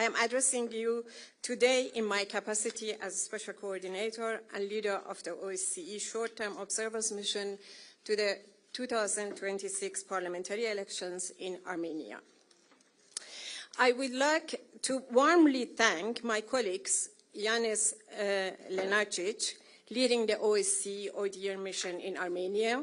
I am addressing you today in my capacity as Special Coordinator and leader of the OSCE Short-Term Observers Mission to the 2026 parliamentary elections in Armenia. I would like to warmly thank my colleagues, Yanis Lenarcic, leading the OSCE ODIHR mission in Armenia,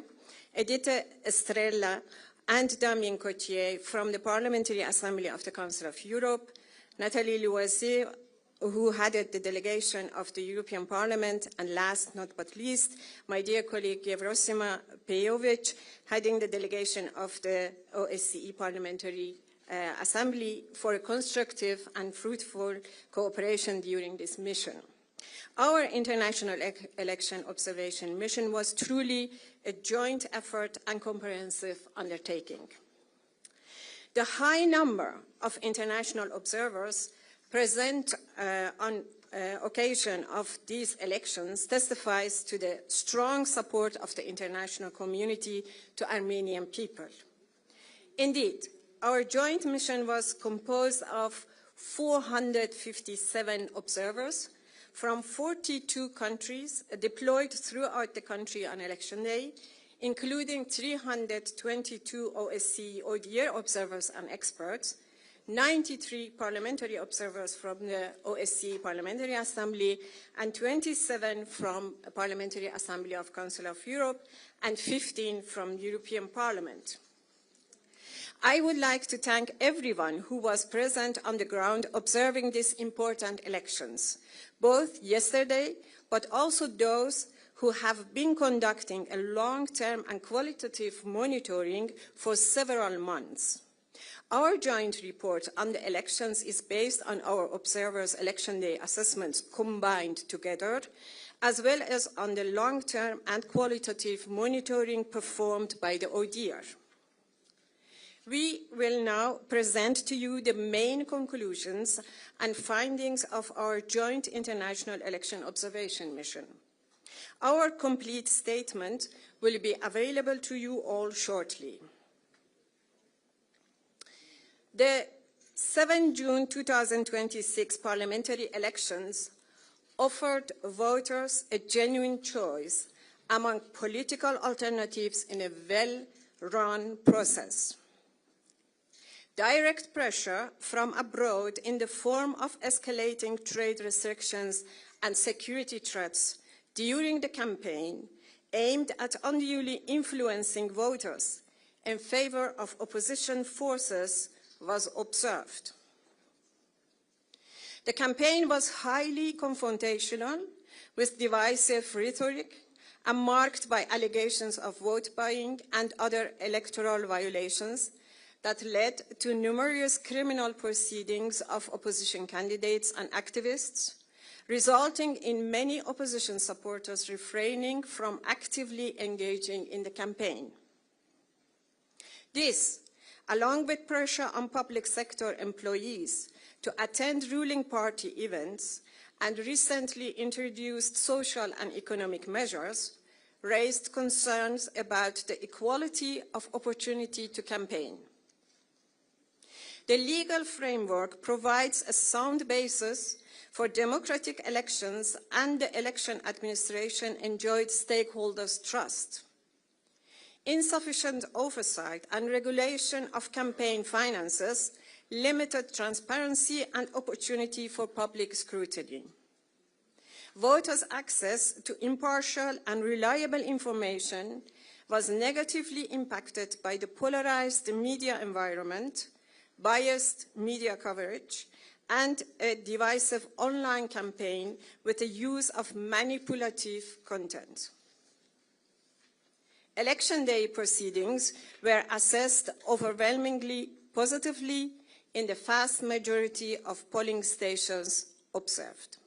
Edith Estrella, and Damien Cotier from the Parliamentary Assembly of the Council of Europe, Nathalie Loisier, who headed the delegation of the European Parliament, and last not but least, my dear colleague Yevrosima Pejovic, heading the delegation of the OSCE Parliamentary Assembly, for a constructive and fruitful cooperation during this mission. Our international election observation mission was truly a joint effort and comprehensive undertaking. The high number of international observers present on occasion of these elections testifies to the strong support of the international community to Armenian people. Indeed, our joint mission was composed of 457 observers from 42 countries deployed throughout the country on election day, including 322 OSCE ODIHR observers and experts, 93 parliamentary observers from the OSCE Parliamentary Assembly, and 27 from the Parliamentary Assembly of Council of Europe, and 15 from the European Parliament. I would like to thank everyone who was present on the ground observing these important elections, both yesterday, but also those who have been conducting a long-term and qualitative monitoring for several months. Our joint report on the elections is based on our observers' election day assessments combined together, as well as on the long-term and qualitative monitoring performed by the ODIHR. We will now present to you the main conclusions and findings of our joint international election observation mission. Our complete statement will be available to you all shortly. The 7 June 2026 parliamentary elections offered voters a genuine choice among political alternatives in a well-run process. Direct pressure from abroad in the form of escalating trade restrictions and security threats during the campaign aimed at unduly influencing voters in favor of opposition forces was observed. The campaign was highly confrontational, with divisive rhetoric and marked by allegations of vote buying and other electoral violations that led to numerous criminal proceedings of opposition candidates and activists, resulting in many opposition supporters refraining from actively engaging in the campaign. This, along with pressure on public sector employees to attend ruling party events and recently introduced social and economic measures, raised concerns about the equality of opportunity to campaign. The legal framework provides a sound basis for democratic elections, and the election administration enjoyed stakeholders' trust. Insufficient oversight and regulation of campaign finances limited transparency and opportunity for public scrutiny. Voters' access to impartial and reliable information was negatively impacted by the polarized media environment, biased media coverage, and a divisive online campaign with the use of manipulative content. Election day proceedings were assessed overwhelmingly positively in the vast majority of polling stations observed.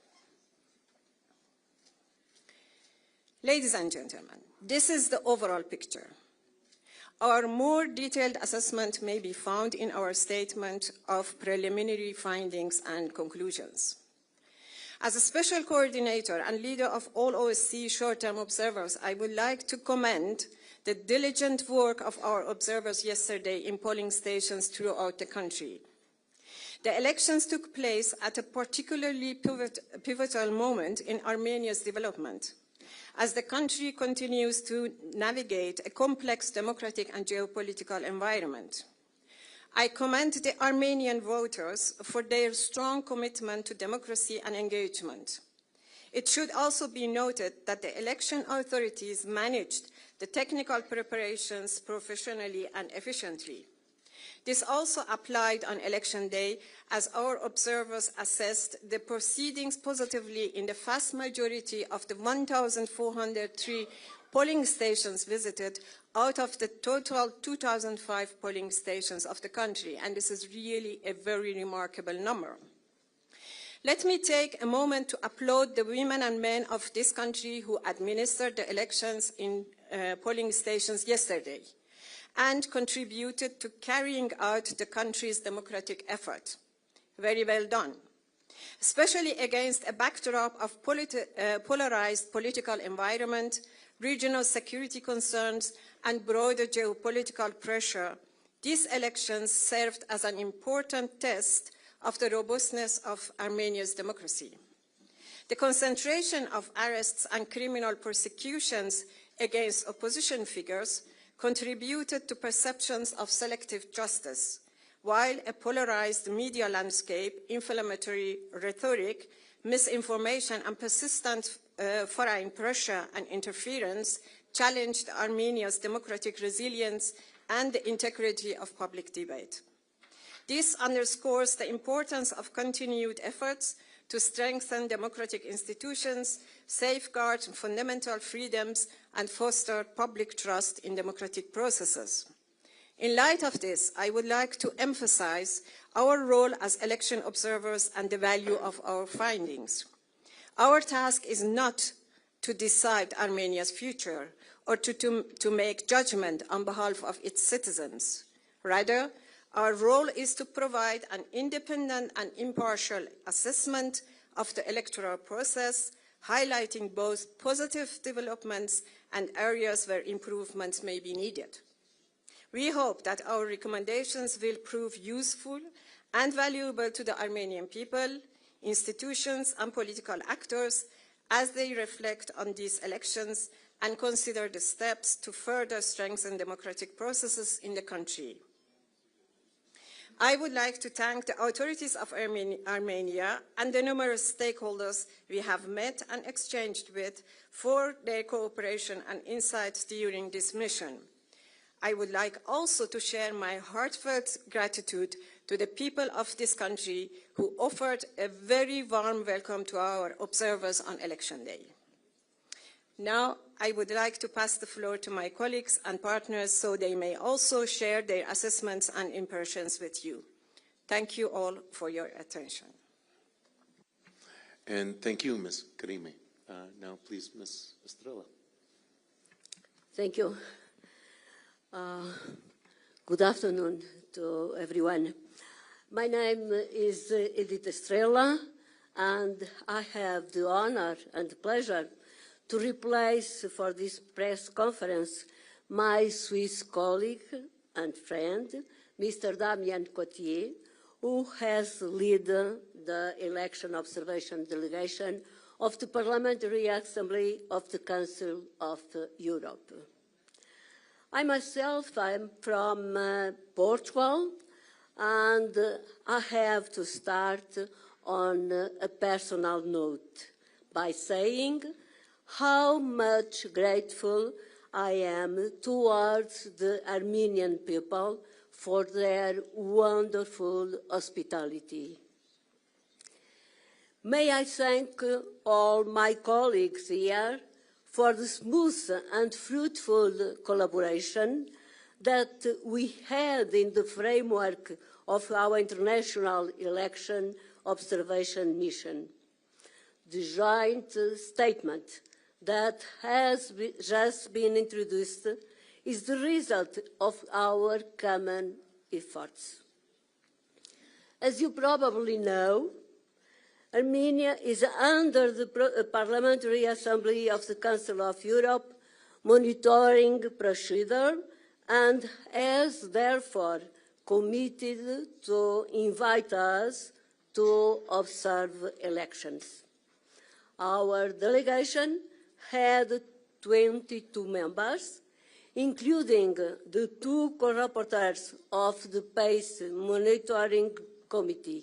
Ladies and gentlemen, this is the overall picture. Our more detailed assessment may be found in our statement of preliminary findings and conclusions. As a special coordinator and leader of all OSCE short-term observers, I would like to commend the diligent work of our observers yesterday in polling stations throughout the country. The elections took place at a particularly pivotal moment in Armenia's development, as the country continues to navigate a complex democratic and geopolitical environment. I commend the Armenian voters for their strong commitment to democracy and engagement. It should also be noted that the election authorities managed the technical preparations professionally and efficiently. This also applied on election day, as our observers assessed the proceedings positively in the vast majority of the 1,403 polling stations visited out of the total 2,005 polling stations of the country, and this is really a very remarkable number. Let me take a moment to applaud the women and men of this country who administered the elections in polling stations yesterday and contributed to carrying out the country's democratic effort. Very well done. Especially against a backdrop of polarized political environment, regional security concerns, and broader geopolitical pressure, these elections served as an important test of the robustness of Armenia's democracy. The concentration of arrests and criminal prosecutions against opposition figures contributed to perceptions of selective justice, while a polarized media landscape, inflammatory rhetoric, misinformation, and persistent foreign pressure and interference challenged Armenia's democratic resilience and the integrity of public debate. This underscores the importance of continued efforts to strengthen democratic institutions, safeguard fundamental freedoms, and foster public trust in democratic processes. In light of this, I would like to emphasize our role as election observers and the value of our findings. Our task is not to decide Armenia's future or to make judgment on behalf of its citizens. Rather, our role is to provide an independent and impartial assessment of the electoral process, highlighting both positive developments and areas where improvements may be needed. We hope that our recommendations will prove useful and valuable to the Armenian people, institutions, and political actors as they reflect on these elections and consider the steps to further strengthen democratic processes in the country. I would like to thank the authorities of Armenia and the numerous stakeholders we have met and exchanged with for their cooperation and insights during this mission. I would like also to share my heartfelt gratitude to the people of this country who offered a very warm welcome to our observers on election day. Now, I would like to pass the floor to my colleagues and partners so they may also share their assessments and impressions with you. Thank you all for your attention. And thank you, Ms. Karimi. Now, please, Ms. Estrella. Thank you. Good afternoon to everyone. My name is Edith Estrella, and I have the honor and pleasure to replace for this press conference my Swiss colleague and friend, Mr. Damien Cotier, who has led the election observation delegation of the Parliamentary Assembly of the Council of Europe. I myself am from Portugal, and I have to start on a personal note by saying how much grateful I am towards the Armenian people for their wonderful hospitality. May I thank all my colleagues here for the smooth and fruitful collaboration that we had in the framework of our international election observation mission. The joint statement that has just been introduced is the result of our common efforts. As you probably know, Armenia is under the Parliamentary Assembly of the Council of Europe monitoring procedure and has therefore committed to invite us to observe elections. Our delegation had 22 members, including the 2 co-rapporteurs of the PACE Monitoring Committee.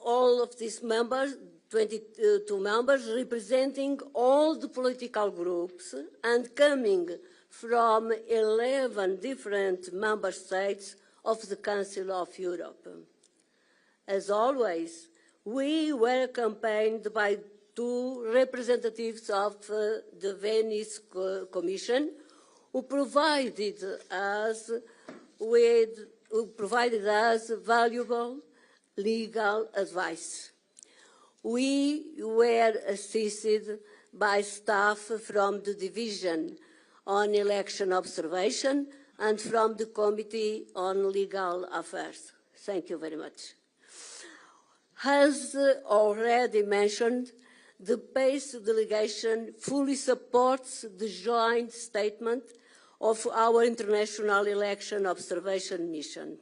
All of these members, 22 members, representing all the political groups and coming from 11 different member states of the Council of Europe. As always, we were accompanied by 2 representatives of the Venice Commission who provided us valuable legal advice. We were assisted by staff from the Division on Election Observation and from the Committee on Legal Affairs. Thank you very much. As already mentioned, the PACE delegation fully supports the joint statement of our International Election Observation Mission.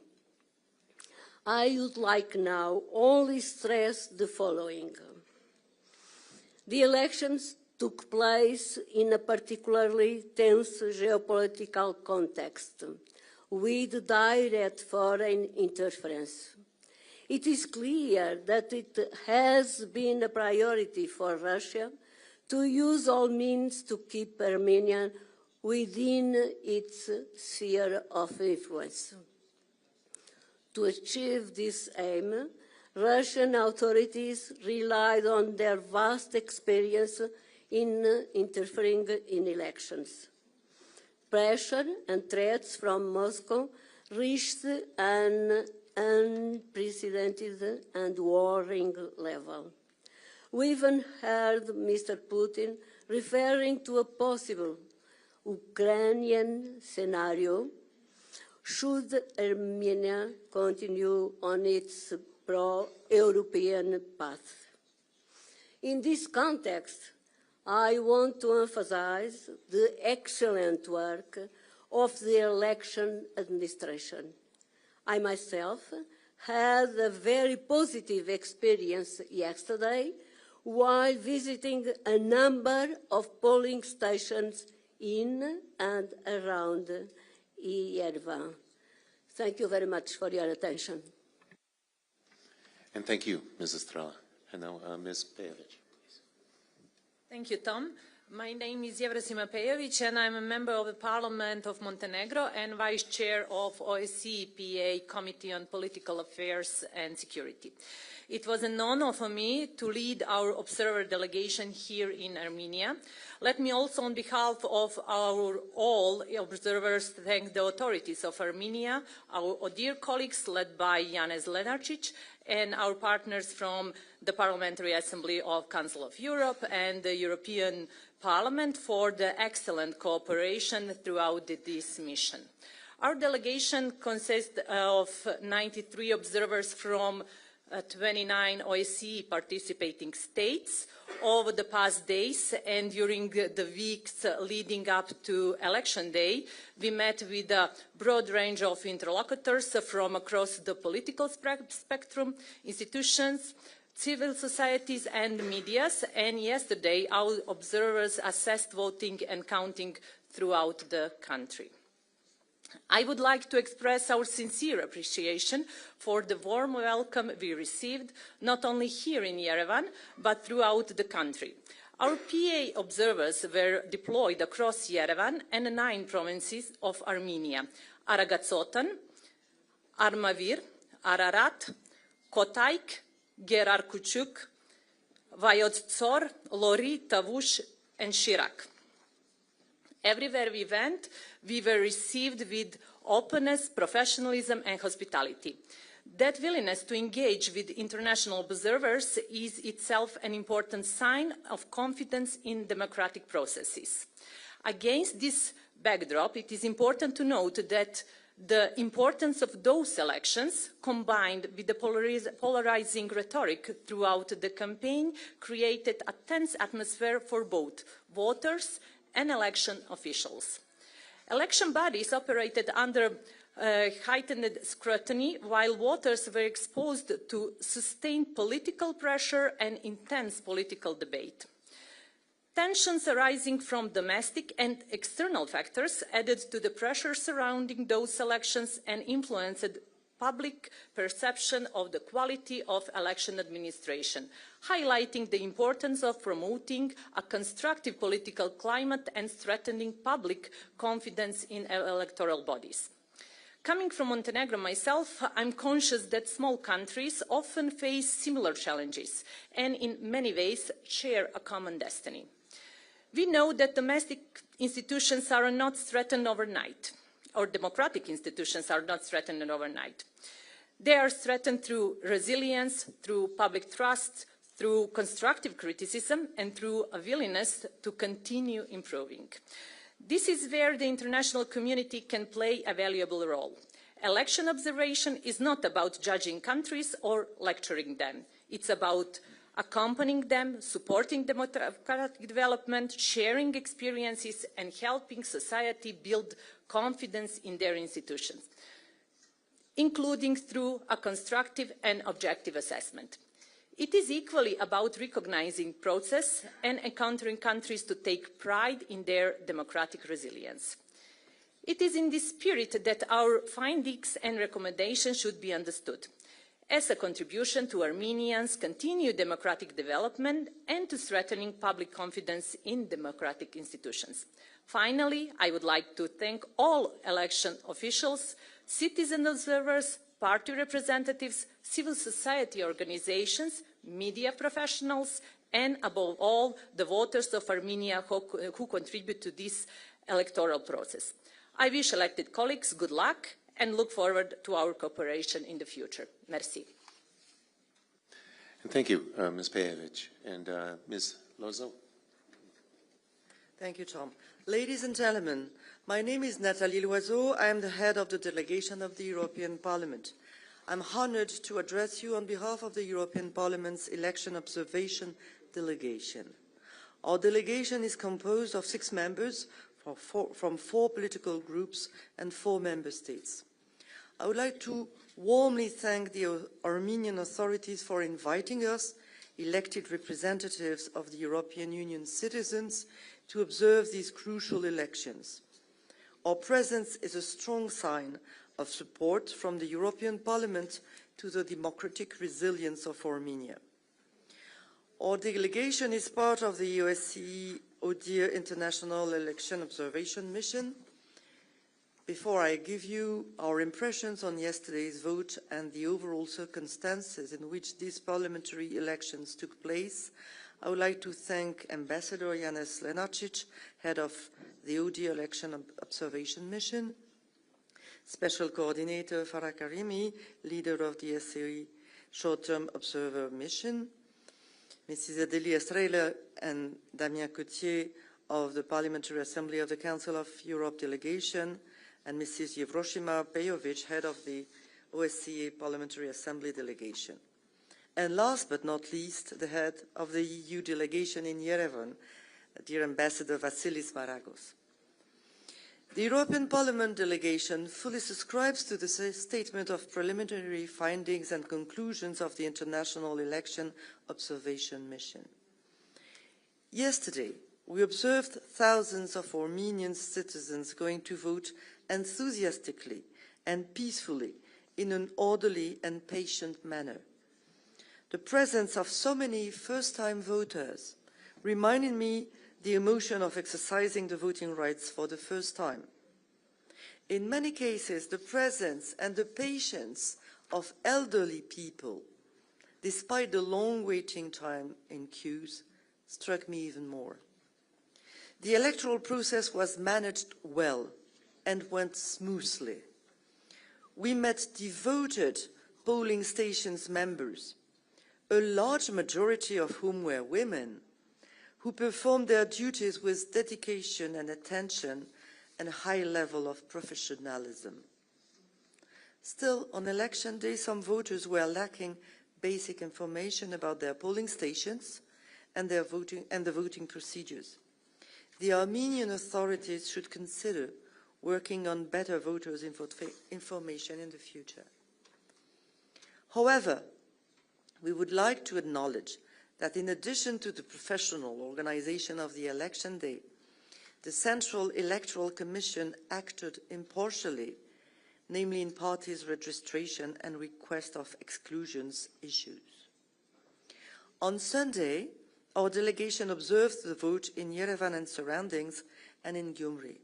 I would like now only stress the following. The elections took place in a particularly tense geopolitical context, with direct foreign interference. It is clear that it has been a priority for Russia to use all means to keep Armenia within its sphere of influence. To achieve this aim, Russian authorities relied on their vast experience in interfering in elections. Pressure and threats from Moscow reached an unprecedented and worrying level. We even heard Mr. Putin referring to a possible Ukrainian scenario should Armenia continue on its pro-European path. In this context, I want to emphasize the excellent work of the election administration. I myself had a very positive experience yesterday while visiting a number of polling stations in and around Yerevan. Thank you very much for your attention. And thank you, Mrs. Strela. And now, Ms. Pejovic. Thank you, Tom. My name is Jevrosima Pejovic, and I'm a member of the Parliament of Montenegro and Vice Chair of OSCE PA Committee on Political Affairs and Security. It was an honor for me to lead our observer delegation here in Armenia. Let me also, on behalf of our all observers, thank the authorities of Armenia, our dear colleagues led by Janez Lenarčić, and our partners from the Parliamentary Assembly of Council of Europe and the European Parliament for the excellent cooperation throughout this mission. Our delegation consists of 93 observers from 29 OSCE participating states. Over the past days and during the weeks leading up to Election Day, we met with a broad range of interlocutors from across the political spectrum, institutions, civil societies and medias, and yesterday our observers assessed voting and counting throughout the country. I would like to express our sincere appreciation for the warm welcome we received, not only here in Yerevan, but throughout the country. Our PA observers were deployed across Yerevan and 9 provinces of Armenia: Aragatsotn, Armavir, Ararat, Kotaik, Gerarkuchuk, Vayotsor, Lori, Tavush, and Shirak. Everywhere we went, we were received with openness, professionalism, and hospitality. That willingness to engage with international observers is itself an important sign of confidence in democratic processes. Against this backdrop, it is important to note that the importance of those elections, combined with the polarizing rhetoric throughout the campaign, created a tense atmosphere for both voters and election officials. Election bodies operated under heightened scrutiny, while voters were exposed to sustained political pressure and intense political debate. Tensions arising from domestic and external factors added to the pressure surrounding those elections and influenced public perception of the quality of election administration, highlighting the importance of promoting a constructive political climate and strengthening public confidence in electoral bodies. Coming from Montenegro myself, I'm conscious that small countries often face similar challenges and in many ways share a common destiny. We know that domestic institutions are not threatened overnight, or democratic institutions are not threatened overnight. They are threatened through resilience, through public trust, through constructive criticism, and through a willingness to continue improving. This is where the international community can play a valuable role. Election observation is not about judging countries or lecturing them. It's about accompanying them, supporting democratic development, sharing experiences, and helping society build confidence in their institutions, including through a constructive and objective assessment. It is equally about recognizing process and encountering countries to take pride in their democratic resilience. It is in this spirit that our findings and recommendations should be understood, as a contribution to Armenians' continued democratic development and to strengthening public confidence in democratic institutions. Finally, I would like to thank all election officials, citizen observers, party representatives, civil society organizations, media professionals, and above all, the voters of Armenia who contribute to this electoral process. I wish elected colleagues good luck and look forward to our cooperation in the future. Merci. And thank you, Ms. Pejovic. And Ms. Lozo. Thank you, Tom. Ladies and gentlemen, my name is Nathalie Loiseau. I am the head of the delegation of the European Parliament. I'm honored to address you on behalf of the European Parliament's election observation delegation. Our delegation is composed of 6 members from 4 political groups and 4 member states. I would like to warmly thank the Armenian authorities for inviting us, elected representatives of the European Union citizens, to observe these crucial elections. Our presence is a strong sign of support from the European Parliament to the democratic resilience of Armenia. Our delegation is part of the OSCE ODIHR International Election Observation Mission. Before I give you our impressions on yesterday's vote and the overall circumstances in which these parliamentary elections took place, I would like to thank Ambassador Janez Lenarčič, head of the ODIHR Election Observation Mission, Special Coordinator Farah Karimi, leader of the SCE Short-Term Observer Mission, Mrs. Adélie Estrela and Damien Coutier of the Parliamentary Assembly of the Council of Europe delegation, and Mrs. Yevroshima Pejovic, head of the OSCE Parliamentary Assembly delegation. And last but not least, the head of the EU delegation in Yerevan, dear Ambassador Vasilis Maragos. The European Parliament delegation fully subscribes to the statement of preliminary findings and conclusions of the International Election Observation Mission. Yesterday, we observed thousands of Armenian citizens going to vote enthusiastically and peacefully in an orderly and patient manner. The presence of so many first-time voters reminded me the emotion of exercising the voting rights for the first time. In many cases, the presence and the patience of elderly people, despite the long waiting time in queues, struck me even more. The electoral process was managed well and went smoothly. We met devoted polling stations members, a large majority of whom were women, who performed their duties with dedication and attention and a high level of professionalism. Still, on election day, some voters were lacking basic information about their polling stations and the voting procedures. The Armenian authorities should consider working on better voters' information in the future. However, we would like to acknowledge that in addition to the professional organization of the election day, the Central Electoral Commission acted impartially, namely in parties' registration and request of exclusions issues. On Sunday, our delegation observed the vote in Yerevan and surroundings and in Gyumri.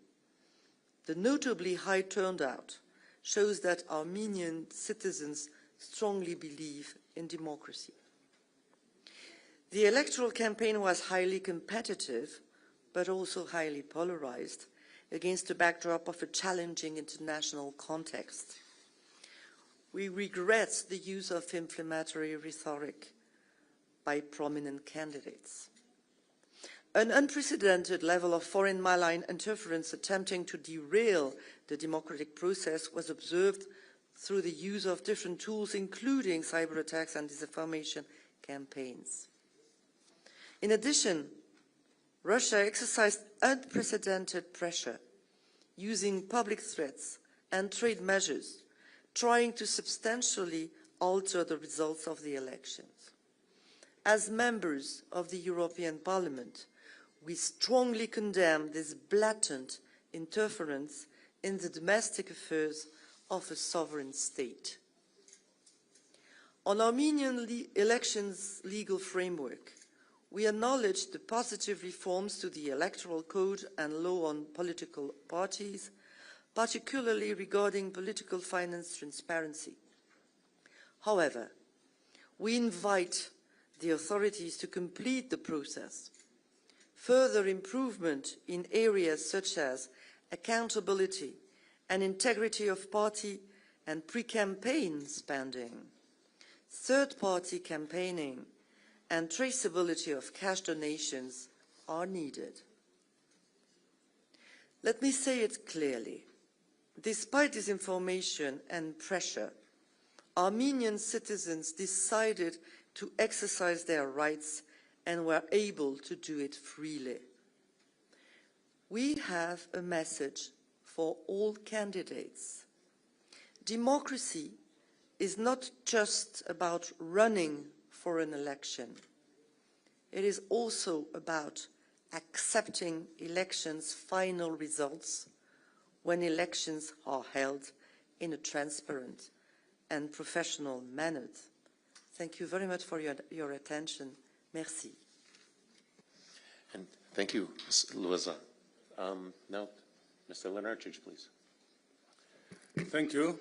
The notably high turnout shows that Armenian citizens strongly believe in democracy. The electoral campaign was highly competitive, but also highly polarized, against the backdrop of a challenging international context. We regret the use of inflammatory rhetoric by prominent candidates. An unprecedented level of foreign malign interference attempting to derail the democratic process was observed through the use of different tools, including cyber attacks and disinformation campaigns. In addition, Russia exercised unprecedented pressure, using public threats and trade measures, trying to substantially alter the results of the elections. As members of the European Parliament, we strongly condemn this blatant interference in the domestic affairs of a sovereign state. On Armenian elections legal framework, we acknowledge the positive reforms to the electoral code and law on political parties, particularly regarding political finance transparency. However, we invite the authorities to complete the process. Further improvement in areas such as accountability and integrity of party and pre-campaign spending, third-party campaigning, and traceability of cash donations are needed. Let me say it clearly. Despite disinformation and pressure, Armenian citizens decided to exercise their rights and were able to do it freely. We have a message for all candidates. Democracy is not just about running for an election. It is also about accepting elections' final results when elections are held in a transparent and professional manner. Thank you very much for your attention. Merci. And thank you, Ms. Loiseau. Now, Mr. Lenarčič, please. Thank you.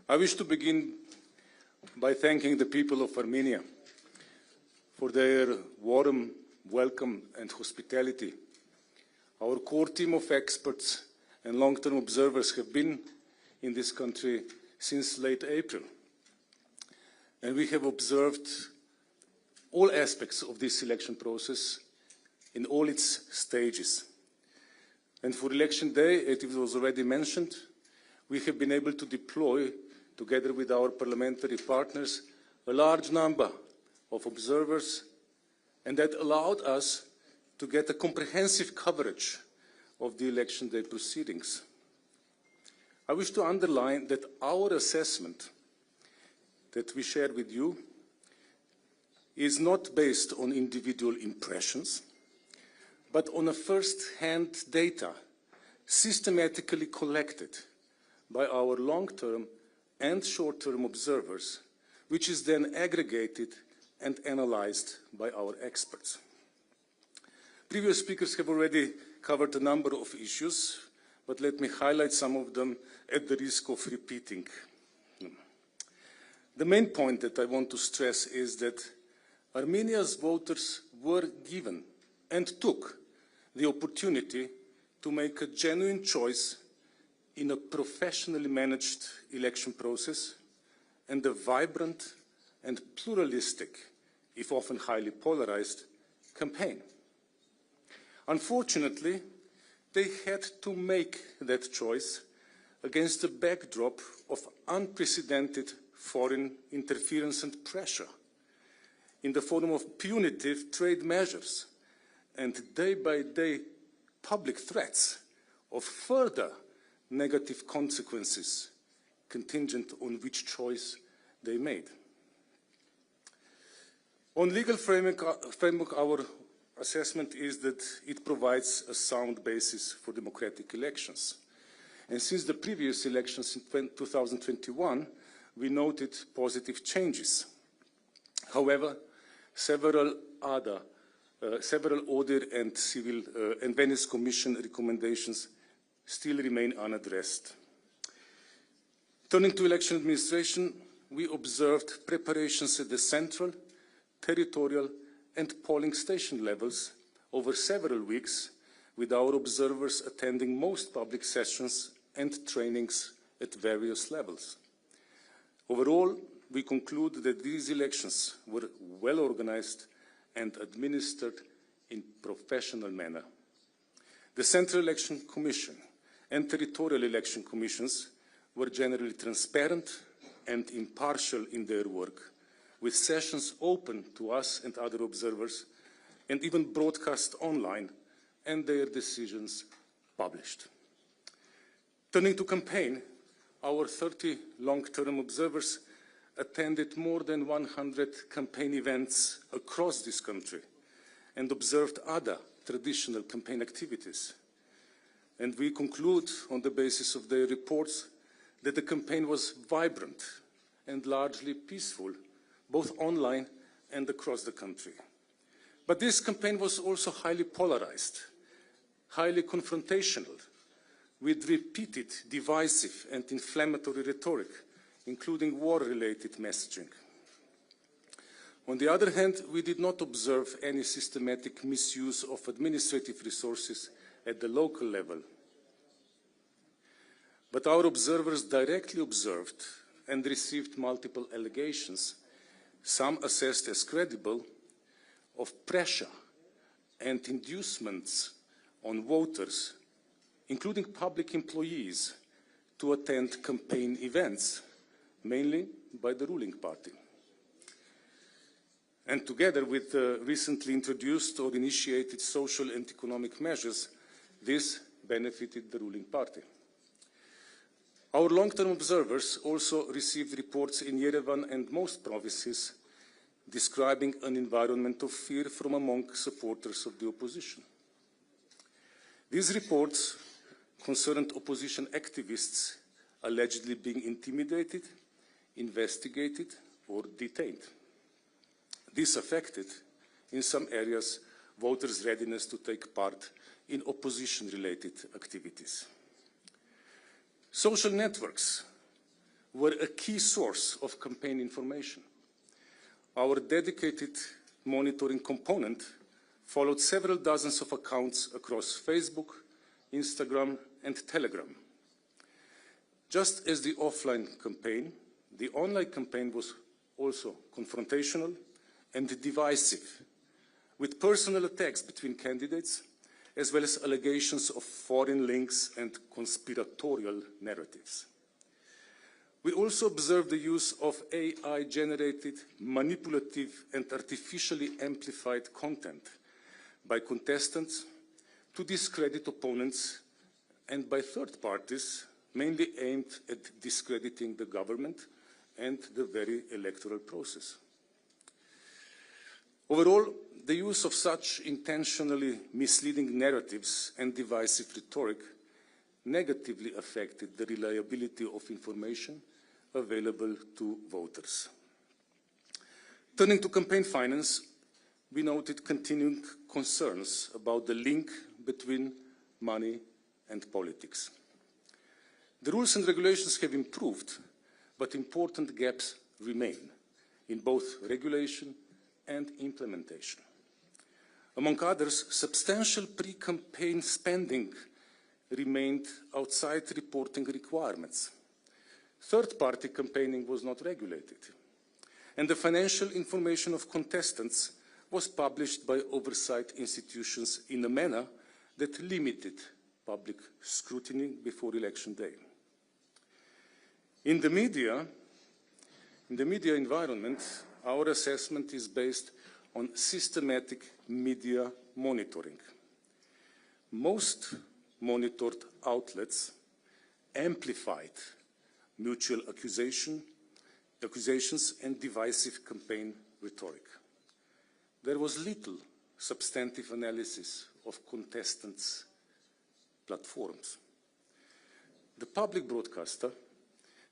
I wish to begin by thanking the people of Armenia for their warm welcome and hospitality. Our core team of experts and long-term observers have been in this country since late April. And we have observed all aspects of this election process in all its stages. And for election day, as it was already mentioned, we have been able to deploy, together with our parliamentary partners, a large number of observers, and that allowed us to get a comprehensive coverage of the election day proceedings. I wish to underline that our assessment that we shared with you is not based on individual impressions, but on a first-hand data systematically collected by our long-term and short-term observers, which is then aggregated and analyzed by our experts. Previous speakers have already covered a number of issues, but let me highlight some of them at the risk of repeating. The main point that I want to stress is that Armenia's voters were given and took the opportunity to make a genuine choice in a professionally managed election process and a vibrant and pluralistic, if often highly polarized, campaign. Unfortunately, they had to make that choice against a backdrop of unprecedented foreign interference and pressure in the form of punitive trade measures and day-by-day public threats of further negative consequences contingent on which choice they made. On legal framework, our assessment is that it provides a sound basis for democratic elections. And since the previous elections in 2021, we noted positive changes. However, several audit and civil and Venice Commission recommendations still remain unaddressed. Turning to election administration, we observed preparations at the central, territorial and polling station levels over several weeks, with our observers attending most public sessions and trainings at various levels. Overall, we conclude that these elections were well organized and administered in a professional manner. The Central Election Commission and Territorial Election Commissions were generally transparent and impartial in their work, with sessions open to us and other observers, and even broadcast online, and their decisions published. Turning to campaign, our 30 long-term observers attended more than 100 campaign events across this country and observed other traditional campaign activities. And we conclude, on the basis of their reports, that the campaign was vibrant and largely peaceful, both online and across the country. But this campaign was also highly polarized, highly confrontational, with repeated divisive and inflammatory rhetoric, including war-related messaging. On the other hand, we did not observe any systematic misuse of administrative resources at the local level. But our observers directly observed and received multiple allegations, some assessed as credible, of pressure and inducements on voters, including public employees, to attend campaign events, mainly by the ruling party. And together with recently introduced or initiated social and economic measures, this benefited the ruling party. Our long-term observers also received reports in Yerevan and most provinces describing an environment of fear from among supporters of the opposition. These reports concerned opposition activists allegedly being intimidated, investigated, or detained. This affected, in some areas, voters' readiness to take part in opposition-related activities. Social networks were a key source of campaign information. Our dedicated monitoring component followed several dozens of accounts across Facebook, Instagram, and Telegram. Just as the offline campaign, the online campaign was also confrontational and divisive, with personal attacks between candidates, as well as allegations of foreign links and conspiratorial narratives. We also observed the use of AI-generated, manipulative, and artificially amplified content by contestants to discredit opponents and by third parties, mainly aimed at discrediting the government and the very electoral process. Overall, the use of such intentionally misleading narratives and divisive rhetoric negatively affected the reliability of information available to voters. Turning to campaign finance, we noted continuing concerns about the link between money and politics. The rules and regulations have improved, but important gaps remain in both regulation and implementation. Among others, substantial pre-campaign spending remained outside reporting requirements. Third-party campaigning was not regulated, and the financial information of contestants was published by oversight institutions in a manner that limited public scrutiny before election day. In the media environment, our assessment is based on systematic media monitoring. Most monitored outlets amplified mutual accusations and divisive campaign rhetoric. There was little substantive analysis of contestants' platforms. The public broadcaster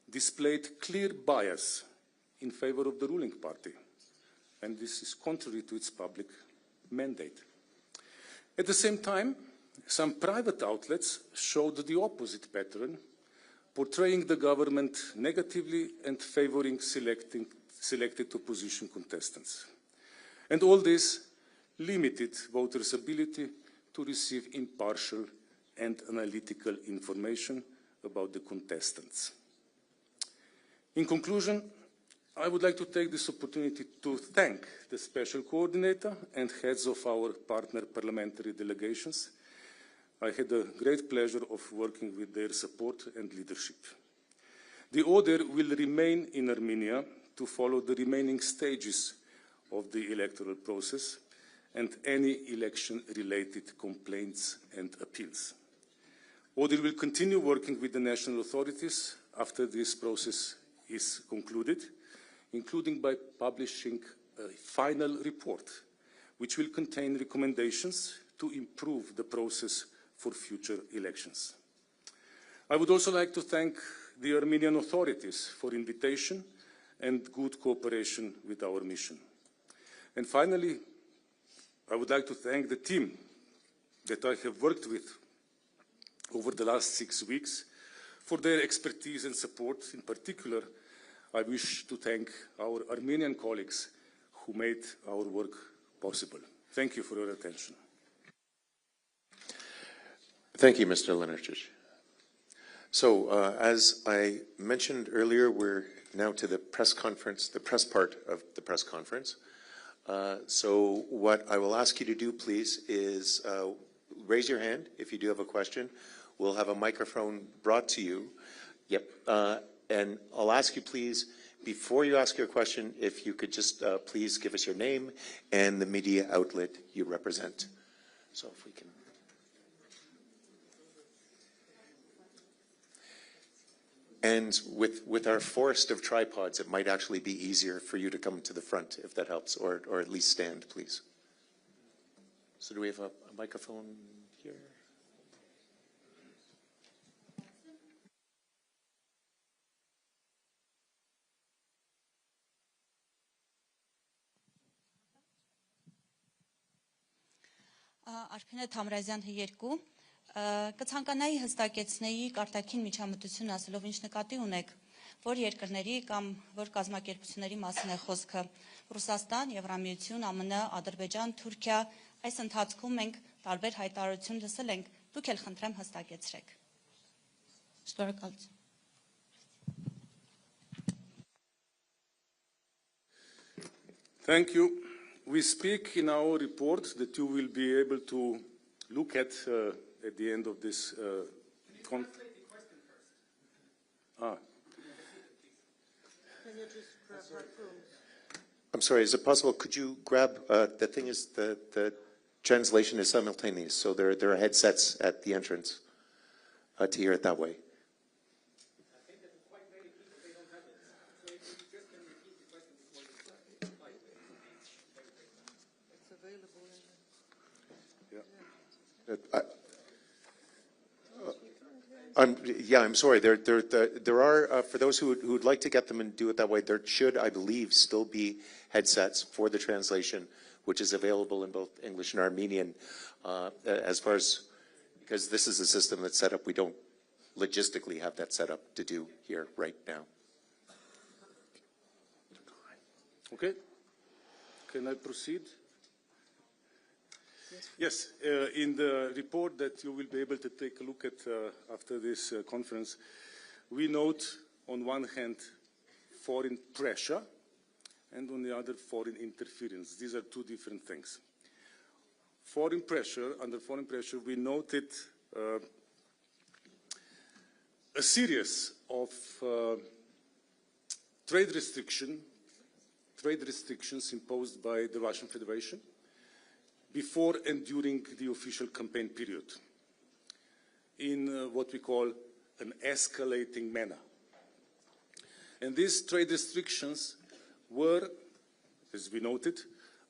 displayed clear bias in favor of the ruling party, and this is contrary to its public mandate. At the same time, some private outlets showed the opposite pattern, portraying the government negatively and favoring selected opposition contestants. And all this limited voters' ability to receive impartial and analytical information about the contestants. In conclusion, I would like to take this opportunity to thank the Special Coordinator and heads of our partner parliamentary delegations. I had the great pleasure of working with their support and leadership. The order will remain in Armenia to follow the remaining stages of the electoral process and any election-related complaints and appeals. ODIHR will continue working with the national authorities after this process is concluded, including by publishing a final report, which will contain recommendations to improve the process for future elections. I would also like to thank the Armenian authorities for invitation and good cooperation with our mission. And finally, I would like to thank the team that I have worked with over the last 6 weeks for their expertise and support. In particular, I wish to thank our Armenian colleagues who made our work possible. Thank you for your attention. Thank you, Mr. Lenarčič. So, as I mentioned earlier, we're now to the press conference, the press part of the press conference. So what I will ask you to do, please, is raise your hand if you do have a question. We'll have a microphone brought to you. Yep. And I'll ask you, please, before you ask your question, if you could just please give us your name and the media outlet you represent. So if we can. And with our forest of tripods, it might actually be easier for you to come to the front, if that helps, or at least stand, please. So do we have a microphone here? Արփինե Թամրազյան 2 կցանկանայի հստակեցնեի կարտաքին միջամտություն ասելով ինչ նկատի ունեք, որ երկրների կամ որ կազմակերպությունների մասին է խոսքը Ռուսաստան, Եվրամիություն, ԱՄՆ, Ադրբեջան, Թուրքիա, այս ընթացքում մենք տարբեր հայտարարություն լսել ենք, դուք էլ խնդրեմ հստակեցրեք։ Շնորհակալություն։ Thank you. We speak in our report that you will be able to look at the end of this conference. I'm sorry, is it possible, could you grab, the thing is, the translation is simultaneous, so there are headsets at the entrance to hear it that way. I'm sorry. There are, for those who would like to get them and do it that way, there should, I believe, still be headsets for the translation, which is available in both English and Armenian. As far as, because this is a system that's set up, we don't logistically have that set up to do here right now. Okay. Can I proceed? Yes, in the report that you will be able to take a look at after this conference, we note on one hand foreign pressure and on the other foreign interference. These are two different things. Foreign pressure, under foreign pressure, we noted a series of trade restrictions imposed by the Russian Federation before and during the official campaign period. in what we call an escalating manner. And these trade restrictions were, as we noted,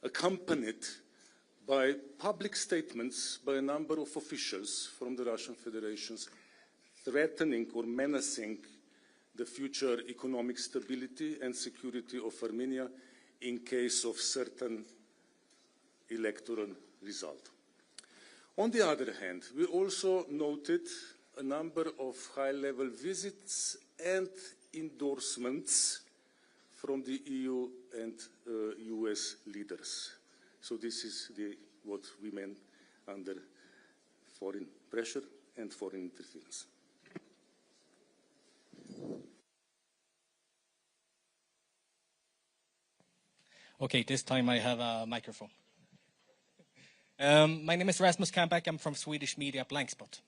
accompanied by public statements by a number of officials from the Russian Federation threatening or menacing the future economic stability and security of Armenia in case of certain electoral result. On the other hand, we also noted a number of high-level visits and endorsements from the EU and US leaders. So this is what we meant under foreign pressure and foreign interference. Okay, this time I have a microphone. My name is Rasmus Kampak. I'm from Swedish media Blankspot.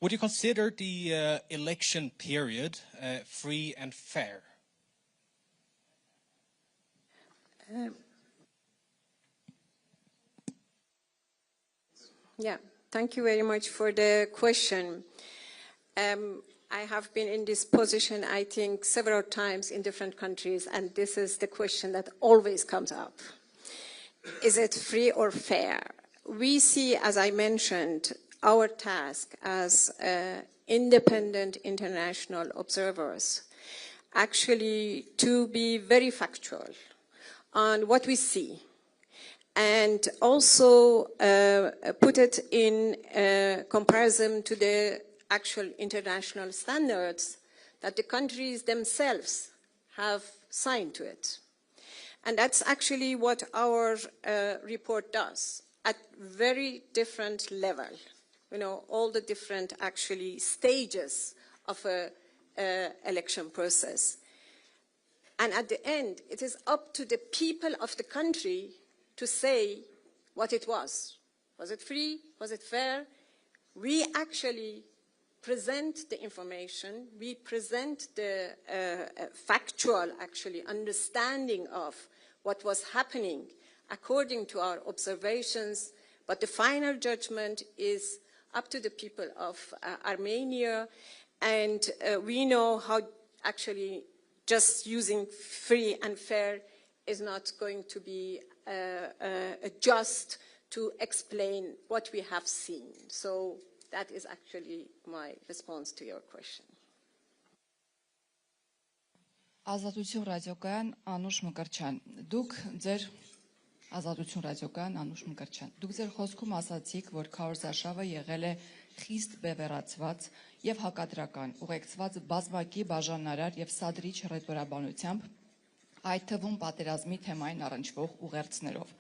Would you consider the election period free and fair? Yeah, thank you very much for the question. I have been in this position, I think, several times in different countries, and this is the question that always comes up. Is it free or fair? We see, as I mentioned, our task as independent international observers actually to be very factual on what we see and also put it in comparison to the actual international standards that the countries themselves have signed to it. And that's actually what our report does at very different level. You know, all the different actually stages of a election process. And at the end, it is up to the people of the country to say what it was. Was it free? Was it fair? We actually present the information, we present the factual, actually, understanding of what was happening according to our observations, but the final judgment is up to the people of Armenia, and we know how actually just using free and fair is not going to be just to explain what we have seen. So that is actually my response to your question. Ազատություն ռադիոկայան Անուշ Մկրտչյան, դուք ձեր Ազատություն ռադիոկայան Անուշ Մկրտչյան, դուք ձեր խոսքում ասացիք, որ քարոզարշավը եղել է խիստ բևեռացված եւ հակադրական, ուղեկցված բազմակի բաժանարար եւ սադրիչ ռետորաբանությամբ, այդ թվում պատերազմի թեմային առնչվող ուղերձներով։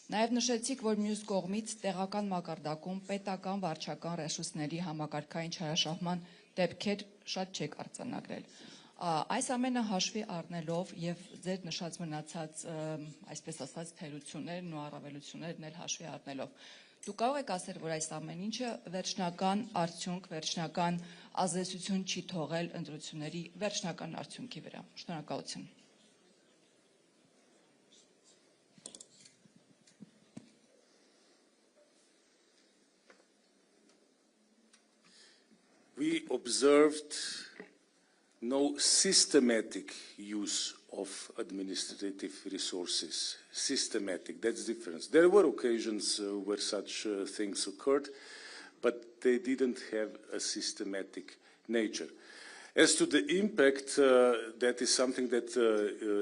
Նաև նշեցիք, որ մյուս կողմից տեղական մակարդակում պետական վարչական ռեսուրսների համակարգային չարաշահման դեպքեր շատ չեք արձանագրել։ Այս ամենը հաշվի առնելով եւ ձեր նշած մնացած, այսպես ասած, թերություններն ու առավելություններն էլ հաշվի առնելով, դուք կարող եք ասել, որ այս ամեն ինչը վերջնական արդյունք, վերջնական ազդեցություն չի թողել ընտրությունների վերջնական արդյունքի վրա։ Շնորհակալություն։ We observed no systematic use of administrative resources. Systematic, that's the difference. There were occasions where such things occurred, but they didn't have a systematic nature. As to the impact, that is something that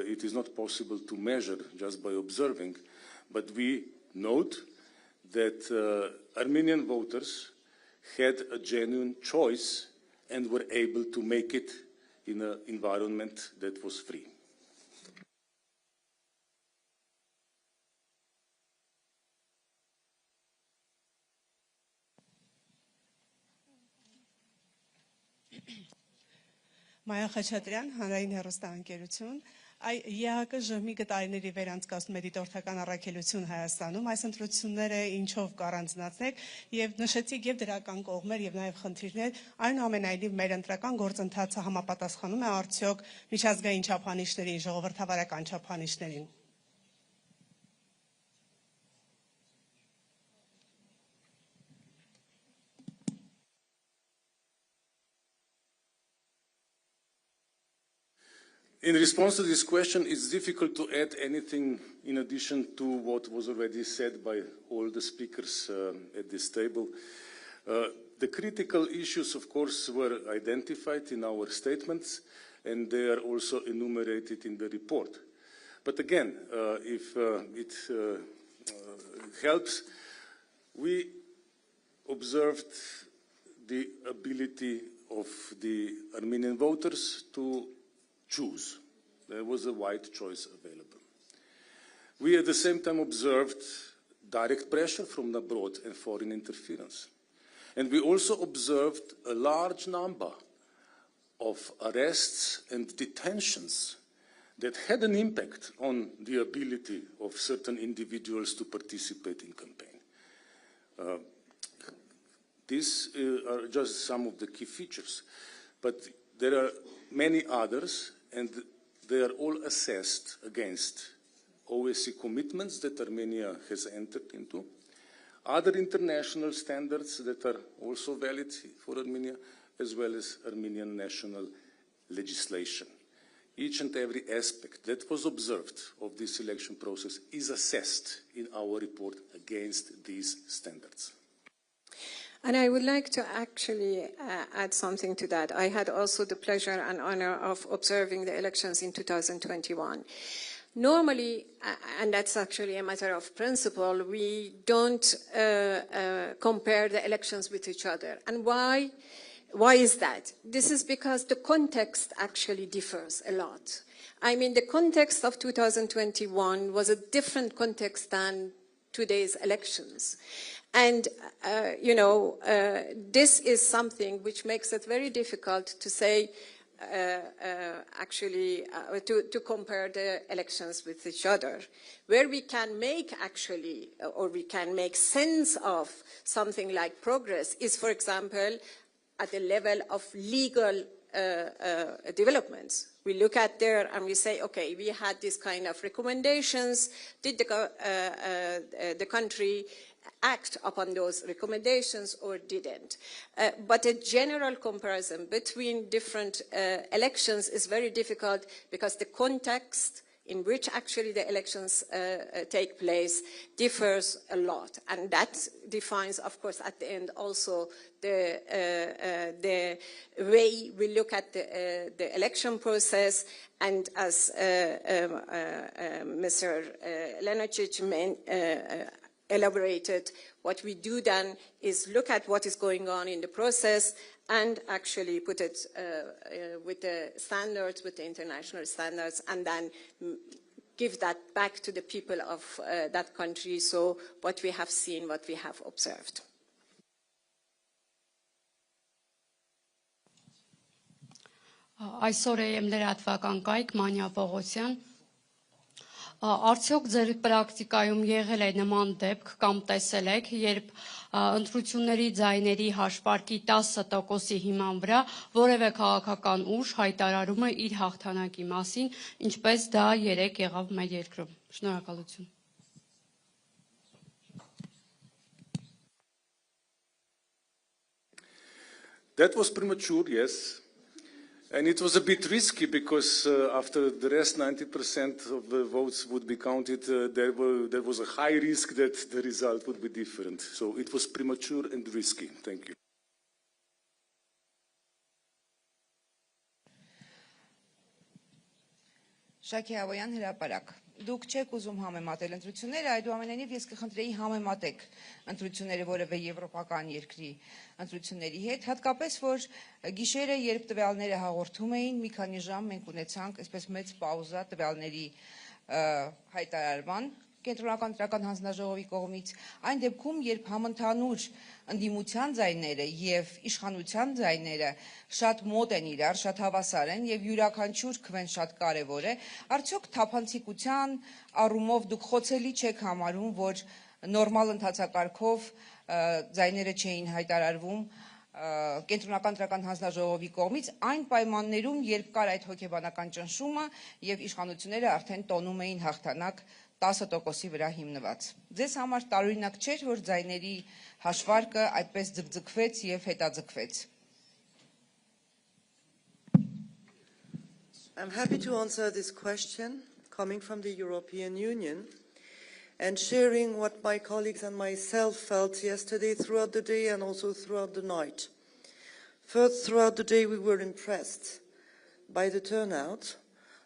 it is not possible to measure just by observing, but we note that Armenian voters had a genuine choice and were able to make it in an environment that was free. Maya Khachaturian, հանրային հեռուստաընկերություն, ԵԱՀԿ ԺՀՄ-ի գտարիների վերանցկացնում է դիտորդական առաքելություն Հայաստանում, այս ընտրությունները ինչով կառանձնացնեք եւ նշեցիք եւ դրական կողմեր եւ նաեւ խնդիրներ, այնուամենայնիվ մեր ընտրական գործընթացը համապատասխանում է արդյոք միջազգային չափանիշներին, ժողովրդավարական չափանիշներին։ In response to this question, it's difficult to add anything in addition to what was already said by all the speakers at this table. The critical issues, of course, were identified in our statements, and they are also enumerated in the report. But again, if it helps, we observed the ability of the Armenian voters to choose. There was a wide choice available. We at the same time observed direct pressure from abroad and foreign interference. And we also observed a large number of arrests and detentions that had an impact on the ability of certain individuals to participate in campaign. These are just some of the key features, but there are many others, and they are all assessed against OSCE commitments that Armenia has entered into, other international standards that are also valid for Armenia, as well as Armenian national legislation. Each and every aspect that was observed of this election process is assessed in our report against these standards. And I would like to actually add something to that. I had also the pleasure and honor of observing the elections in 2021. Normally, and that's actually a matter of principle, we don't compare the elections with each other. And why? Why is that? This is because the context actually differs a lot. I mean, the context of 2021 was a different context than today's elections. And, this is something which makes it very difficult to say, to compare the elections with each other. Where we can make actually, or we can make sense of something like progress is, for example, at the level of legal developments. We look at there and we say, okay, we had this kind of recommendations. Did the country act upon those recommendations or didn't? But a general comparison between different elections is very difficult because the context in which actually the elections take place differs a lot. And that defines, of course, at the end also the way we look at the election process. And as Mr. Lenarčič elaborated, what we do then is look at what is going on in the process and actually put it with the standards, with the international standards, and then give that back to the people of that country. So what we have seen, what we have observed. Այսօր եմ լրատվական կայք Մանյա Պողոսյան Արդյոք ձեր պրակտիկայում եղել է նման դեպք կամ տեսել եք, երբ ընտրությունների ձայների հաշվարկի 10%-ի հիման վրա որևէ քաղաքական ուժ հայտարարում է իր հաղթանակի մասին, ինչպես դա երեկ եղավ մեր երկրում։ Շնորհակալություն։ That was premature, yes. And it was a bit risky because after the rest 90% of the votes would be counted, there was a high risk that the result would be different. So it was premature and risky. Thank you. Շակի Ավոյան հրապարակ։ Դուք չեք ուզում համեմատել ընտրությունները, այդուամենայնիվ ես կխնդրեի համեմատեք ընտրությունները որևէ եվրոպական երկրի ընտրությունների հետ, հատկապես որ գիշերը, երբ տվյալները հաղորդում էին, մի քանի ժամ մենք ունեցանք այսպես մեծ պաուզա տվյալների հայտարարման Կենտրոնական ընտրական հանձնաժողովի կողմից, այն դեպքում, երբ համընդհանուր ընդդիմության ձայները եւ իշխանության ձայները շատ մոտ են իրար, շատ հավասար են եւ յուրաքանչյուր քվեն շատ կարեւոր է, արդյոք թափանցիկության առումով դուք խոցելի չեք համարում, որ նորմալ ընթացակարգով ձայները չէին հայտարարվում Կենտրոնական ընտրական հանձնաժողովի կողմից այն պայմաններում, երբ կար այդ հոգեբանական ճնշումը եւ իշխանությունները արդեն տոնում էին հաղթանակ 10%-ի վրա հիմնված։ Ձեզ համար տարօրինակ չէր, որ ձայների հաշվարկը այդպես ձգձգվեց եւ հետաձգվեց։ I'm happy to answer this question coming from the European Union and sharing what my colleagues and myself felt yesterday throughout the day and also throughout the night. First, throughout the day, we were impressed by the turnout,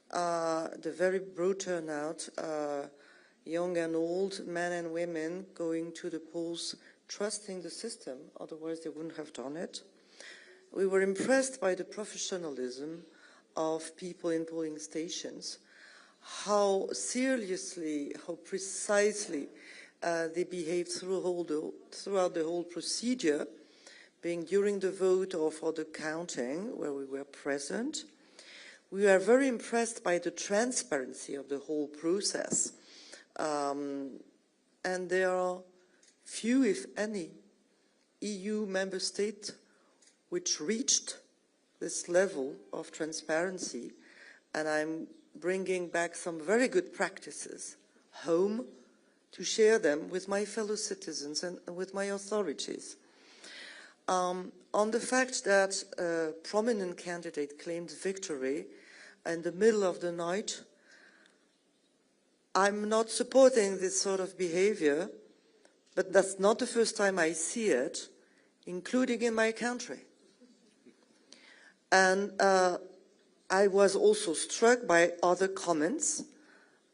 the very broad turnout, young and old, men and women going to the polls, trusting the system, otherwise they wouldn't have done it. We were impressed by the professionalism of people in polling stations, how seriously, how precisely they behaved throughout the whole procedure, being during the vote or for the counting, where we were present. We are very impressed by the transparency of the whole process. And there are few, if any, EU member states which reached this level of transparency, and I'm bringing back some very good practices home to share them with my fellow citizens and with my authorities. On the fact that a prominent candidate claimed victory in the middle of the night, I'm not supporting this sort of behavior, but that's not the first time I see it, including in my country. And I was also struck by other comments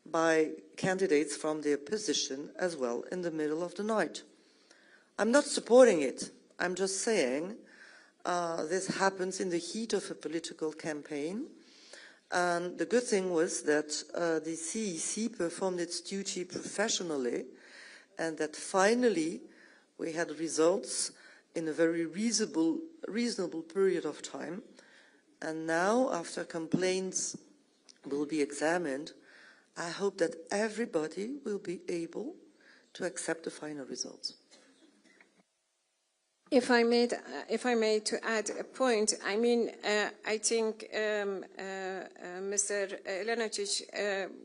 by candidates from the opposition as well in the middle of the night. I'm not supporting it. I'm just saying this happens in the heat of a political campaign. And the good thing was that the CEC performed its duty professionally, and that finally we had results in a very reasonable period of time. And now, after complaints will be examined, I hope that everybody will be able to accept the final results. If I may to add a point, I mean, I think Mr. Lenarčič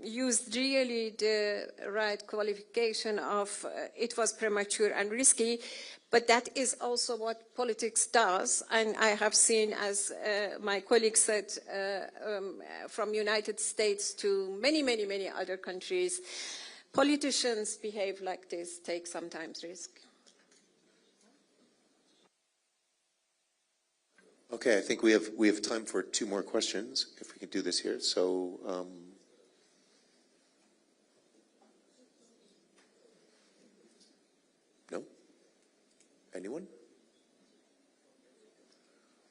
used really the right qualification of it was premature and risky, but that is also what politics does. And I have seen, as my colleague said, from United States to many, many, many other countries, politicians behave like this, take sometimes risk. Okay, I think we have time for 2 more questions, if we can do this here. So, no? Anyone?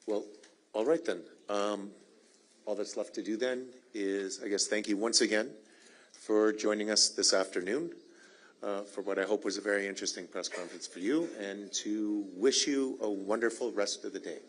Well, all right then. All that's left to do then is, I guess, thank you once again for joining us this afternoon for what I hope was a very interesting press conference for you, and to wish you a wonderful rest of the day.